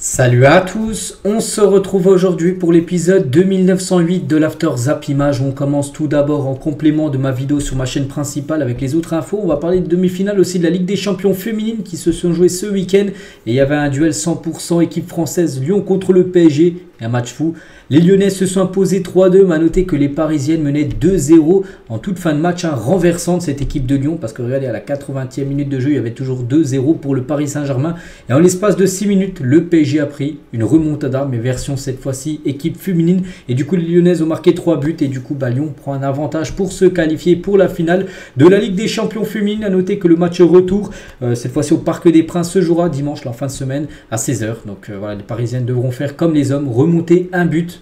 Salut à tous, on se retrouve aujourd'hui pour l'épisode 2908 de l'After Zap Image. On commence tout d'abord en complément de ma vidéo sur ma chaîne principale avec les autres infos. On va parler de demi-finale aussi de la Ligue des Champions féminines qui se sont jouées ce week-end. Et il y avait un duel 100% équipe française Lyon contre le PSG. Un match fou. Les Lyonnais se sont imposés 3-2, mais à noter que les Parisiennes menaient 2-0 en toute fin de match, renversant de cette équipe de Lyon. Parce que regardez, à la 80e minute de jeu, il y avait toujours 2-0 pour le Paris Saint-Germain. Et en l'espace de 6 minutes, le PSG a pris une remontada, mais version cette fois-ci équipe féminine. Et du coup, les Lyonnaises ont marqué 3 buts. Et du coup, Lyon prend un avantage pour se qualifier pour la finale de la Ligue des Champions féminines. À noter que le match retour, cette fois-ci au Parc des Princes, se jouera dimanche, en fin de semaine, à 16h. Donc voilà, les Parisiennes devront faire comme les hommes, remonter un but.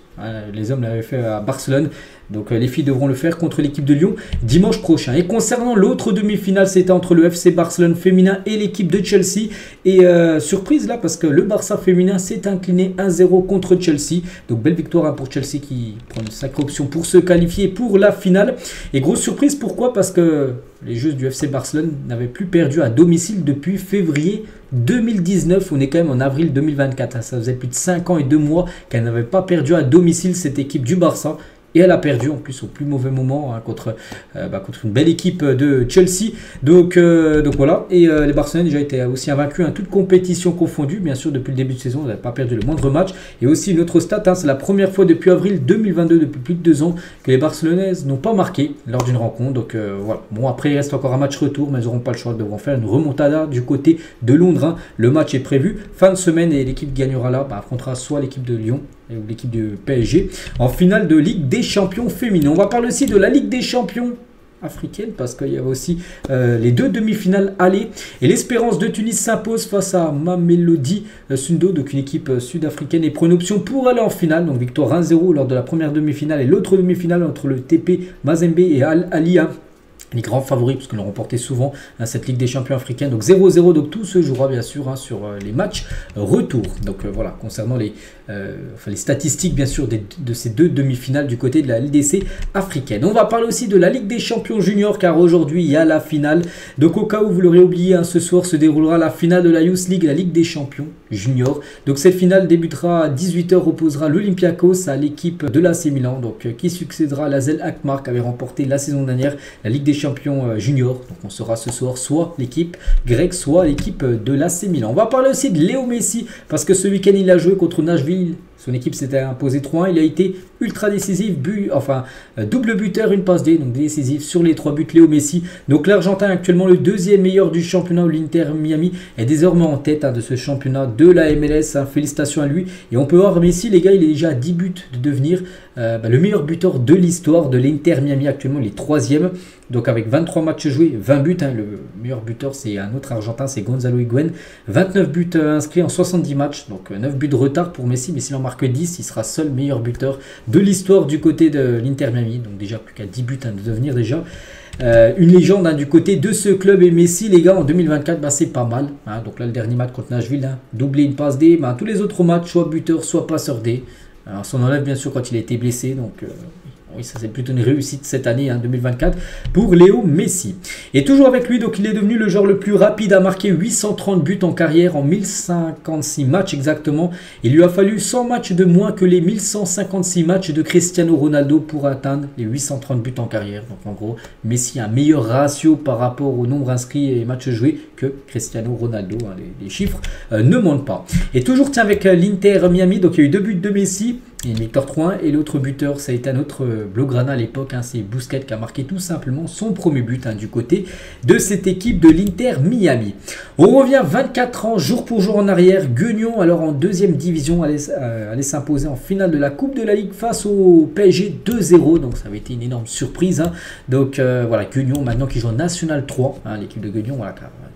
Les hommes l'avaient fait à Barcelone. Donc les filles devront le faire contre l'équipe de Lyon dimanche prochain. Et concernant l'autre demi-finale, c'était entre le FC Barcelone féminin et l'équipe de Chelsea. Et surprise là, parce que le Barça féminin s'est incliné 1-0 contre Chelsea. Donc belle victoire pour Chelsea qui prend une sacrée option pour se qualifier pour la finale. Et grosse surprise, pourquoi? Parce que les joueuses du FC Barcelone n'avaient plus perdu à domicile depuis février 2019. On est quand même en avril 2024. Ça faisait plus de 5 ans et 2 mois qu'elle n'avait pas perdu à domicile, cette équipe du Barça. Et elle a perdu en plus au plus mauvais moment contre une belle équipe de Chelsea. Donc voilà. Et les Barcelonais déjà étaient aussi invaincus, toutes compétitions confondues. Bien sûr, depuis le début de saison, on n'avait pas perdu le moindre match. Et aussi une autre stat, c'est la première fois depuis avril 2022, depuis plus de 2 ans, que les Barcelonaises n'ont pas marqué lors d'une rencontre. Donc voilà. Bon, après, il reste encore un match retour, mais elles n'auront pas le choix. Elles devront faire une remontada du côté de Londres. Le match est prévu fin de semaine et l'équipe gagnera là, affrontera soit l'équipe de Lyon ou l'équipe du PSG en finale de Ligue des Champions féminines. On va parler aussi de la Ligue des Champions africaine parce qu'il y avait aussi les 2 demi-finales aller. Et l'Espérance de Tunis s'impose face à Mamelodi Sundo, donc une équipe sud-africaine, et prend une option pour aller en finale. Donc victoire 1-0 lors de la première demi-finale et l'autre demi-finale entre le TP Mazembe et Al Ahly. Les grands favoris, parce qu'ils l'ont remporté souvent, cette Ligue des Champions africaine. Donc 0-0, donc tout se jouera bien sûr sur les matchs retour. Donc voilà, concernant les statistiques bien sûr de ces 2 demi-finales du côté de la LDC africaine. On va parler aussi de la Ligue des Champions juniors, car aujourd'hui il y a la finale. Donc au cas où vous l'aurez oublié, ce soir se déroulera la finale de la Youth League, la Ligue des Champions juniors. Donc cette finale débutera à 18h, opposera l'Olympiakos à l'équipe de l'AC Milan, donc qui succédera à l'AZ Alkmaar qui avait remporté la saison dernière la Ligue des Champions juniors. Donc on sera ce soir soit l'équipe grecque, soit l'équipe de l'AC Milan. On va parler aussi de Léo Messi, parce que ce week-end il a joué contre Nashville. Son équipe s'était imposée 3-1. Il a été ultra décisif, double buteur, une passe D, donc décisif sur les 3 buts Léo Messi. Donc l'Argentin, actuellement le 2e meilleur du championnat, où l'Inter Miami est désormais en tête de ce championnat de la MLS. Félicitations à lui. Et on peut voir Messi, les gars, il est déjà à 10 buts de devenir le meilleur buteur de l'histoire de l'Inter Miami. Actuellement, il est 3e. Donc avec 23 matchs joués, 20 buts. Le meilleur buteur, c'est un autre Argentin, c'est Gonzalo Higuaín. 29 buts inscrits en 70 matchs. Donc 9 buts de retard pour Messi. Mais s'il en marque 10, il sera seul meilleur buteur de l'histoire du côté de l'Inter Miami. Donc déjà plus qu'à 10 buts de devenir déjà une légende du côté de ce club. Et Messi, les gars, en 2024, c'est pas mal. Donc là, le dernier match contre Nashville, doublé, une passe D. Tous les autres matchs, soit buteur, soit passeur D. Alors, s'en enlève bien sûr quand il a été blessé. Donc oui, ça c'est plutôt une réussite cette année 2024 pour Léo Messi. Et toujours avec lui, donc il est devenu le joueur le plus rapide à marquer 830 buts en carrière en 1056 matchs exactement. Il lui a fallu 100 matchs de moins que les 1156 matchs de Cristiano Ronaldo pour atteindre les 830 buts en carrière. Donc en gros, Messi a un meilleur ratio par rapport au nombre inscrits et matchs joués que Cristiano Ronaldo. Les chiffres ne mentent pas. Et toujours avec l'Inter Miami, donc il y a eu 2 buts de Messi. Il y a une victoire 3-1 et l'autre buteur, ça a été un autre Blaugrana à l'époque, c'est Busquets qui a marqué tout simplement son premier but du côté de cette équipe de l'Inter Miami. On revient 24 ans, jour pour jour en arrière. Guignon, alors en 2e division, allait s'imposer en finale de la Coupe de la Ligue face au PSG 2-0. Donc ça avait été une énorme surprise. Donc voilà, Guignon maintenant qui joue en National 3. L'équipe de Guignon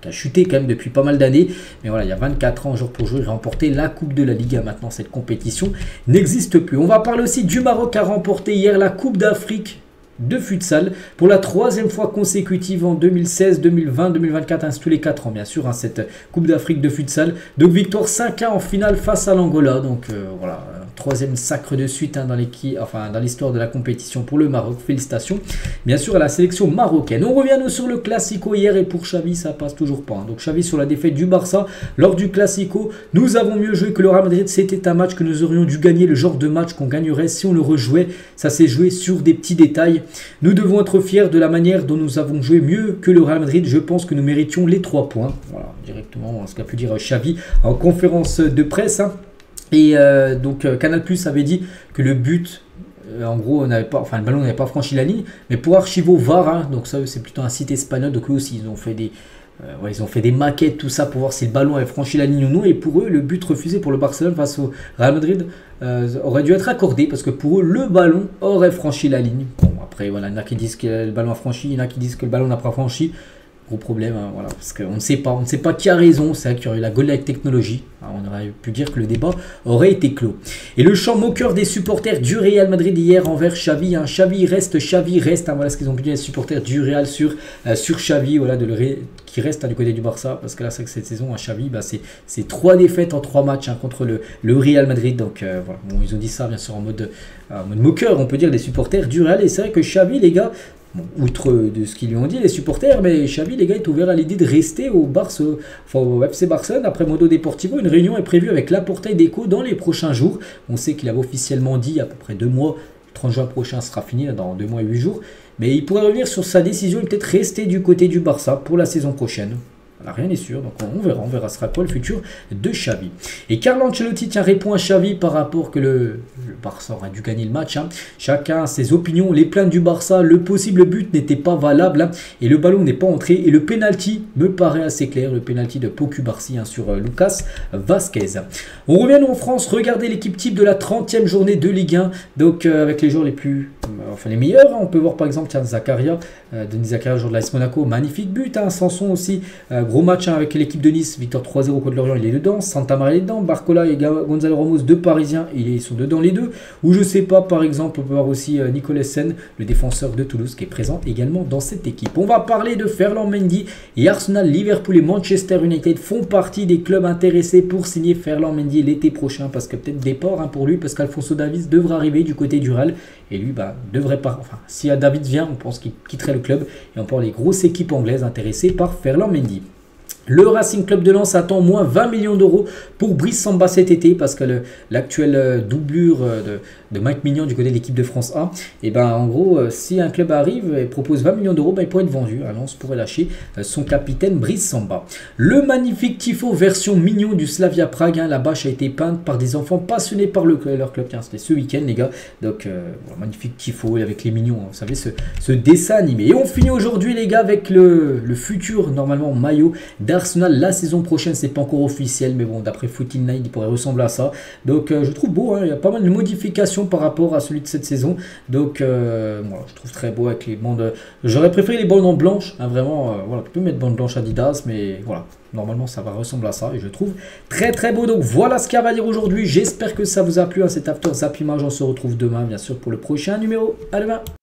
qui a chuté quand même depuis pas mal d'années. Mais voilà, il y a 24 ans, jour pour jour, il a remporté la Coupe de la Ligue. Maintenant, cette compétition n'existe plus. On va parler aussi du Maroc qui a remporté hier la Coupe d'Afrique de futsal pour la 3e fois consécutive en 2016, 2020, 2024, tous les 4 ans bien sûr, cette Coupe d'Afrique de futsal. Donc victoire 5-1 en finale face à l'Angola. Donc voilà, troisième sacre de suite dans l'histoire de la compétition pour le Maroc. Félicitations bien sûr à la sélection marocaine. On revient nous sur le Classico hier et pour Xavi ça passe toujours pas. Donc Xavi sur la défaite du Barça lors du Classico. Nous avons mieux joué que le Real Madrid. C'était un match que nous aurions dû gagner, le genre de match qu'on gagnerait si on le rejouait. Ça s'est joué sur des petits détails. Nous devons être fiers de la manière dont nous avons joué mieux que le Real Madrid. Je pense que nous méritions les 3 points. Voilà, directement ce qu'a pu dire Xavi en conférence de presse. Et donc Canal+ avait dit que le but, en gros, le ballon n'avait pas franchi la ligne. Mais pour Archivo VAR, donc ça c'est plutôt un site espagnol, donc eux aussi ils ont fait des maquettes, tout ça pour voir si le ballon avait franchi la ligne ou non. Et pour eux, le but refusé pour le Barcelone face au Real Madrid aurait dû être accordé parce que pour eux, le ballon aurait franchi la ligne. Bon, après, voilà, il y en a qui disent que le ballon a franchi, il y en a qui disent que le ballon n'a pas franchi. Gros problème, voilà, parce qu'on ne sait pas qui a raison. C'est vrai qu'il y aurait eu la Golden Technologie. On aurait pu dire que le débat aurait été clos. Et le chant moqueur des supporters du Real Madrid hier envers Xavi. Xavi reste. Voilà ce qu'ils ont pu dire les supporters du Real sur Xavi, voilà, qui reste du côté du Barça. Parce que là, c'est que cette saison, Xavi, c'est 3 défaites en 3 matchs contre le Real Madrid. Donc voilà, bon, ils ont dit ça bien sûr en mode moqueur, on peut dire, des supporters du Real. Et c'est vrai que Xavi, les gars, bon, outre de ce qu'ils lui ont dit les supporters, mais Xavi, les gars, est ouvert à l'idée de rester au FC Barcelone. Après Modo Deportivo, une réunion est prévue avec Laporta et Deco dans les prochains jours. On sait qu'il avait officiellement dit à peu près 2 mois, le 30 juin prochain sera fini, dans 2 mois et 8 jours. Mais il pourrait revenir sur sa décision et peut-être rester du côté du Barça pour la saison prochaine. Voilà, rien n'est sûr, donc on verra ce sera quoi le futur de Xavi. Et Carlo Ancelotti répond à Xavi par rapport que le Barça aurait dû gagner le match. Chacun a ses opinions, les plaintes du Barça, le possible but n'était pas valable et le ballon n'est pas entré. Et le penalty me paraît assez clair, le penalty de Pau Cubarsí sur Lucas Vazquez. On revient nous en France, regardez l'équipe type de la 30e journée de Ligue 1, donc avec les joueurs les meilleurs. On peut voir par exemple Zakaria, Denis Zakaria, joueur de l'AS Monaco, magnifique but. Sanson aussi, gros match avec l'équipe de Nice, victoire 3-0 contre Lorient, il est dedans. Santa Maria est dedans. Barcola et Gonzalo Ramos, 2 Parisiens, ils sont dedans les deux. Ou je sais pas, par exemple, on peut voir aussi Nicolas Sen, le défenseur de Toulouse, qui est présent également dans cette équipe. On va parler de Ferland Mendy et Arsenal, Liverpool et Manchester United font partie des clubs intéressés pour signer Ferland Mendy l'été prochain, parce que peut-être départ pour lui, parce qu'Alphonso Davies devrait arriver du côté du Real et lui devrait pas. Enfin, si David vient, on pense qu'il quitterait le club et on parle des grosses équipes anglaises intéressées par Ferland Mendy. Le Racing Club de Lens attend moins 20 millions d'euros pour Brice Samba cet été parce que l'actuelle doublure de Mike Mignon du côté de l'équipe de France A, et en gros, si un club arrive et propose 20 millions d'euros, il pourrait être vendu. Lens pourrait lâcher son capitaine Brice Samba. Le magnifique tifo version Mignon du Slavia Prague, la bâche a été peinte par des enfants passionnés par leur club. Tiens, c'était ce week-end les gars. Donc magnifique tifo avec les mignons, vous savez, ce dessin animé. Et on finit aujourd'hui les gars avec le futur normalement maillot d'Arsenal la saison prochaine. C'est pas encore officiel, mais bon, d'après Footy Night, il pourrait ressembler à ça. Donc je trouve beau, il y a pas mal de modifications par rapport à celui de cette saison. Donc moi, je trouve très beau avec les bandes. J'aurais préféré les bandes en blanche, vraiment. Voilà, tu peux mettre bandes blanches Adidas, mais voilà. Normalement, ça va ressembler à ça et je trouve très très beau. Donc voilà ce qu'il y a à dire aujourd'hui. J'espère que ça vous a plu, cet After Zap Image. On se retrouve demain, bien sûr, pour le prochain numéro. À demain.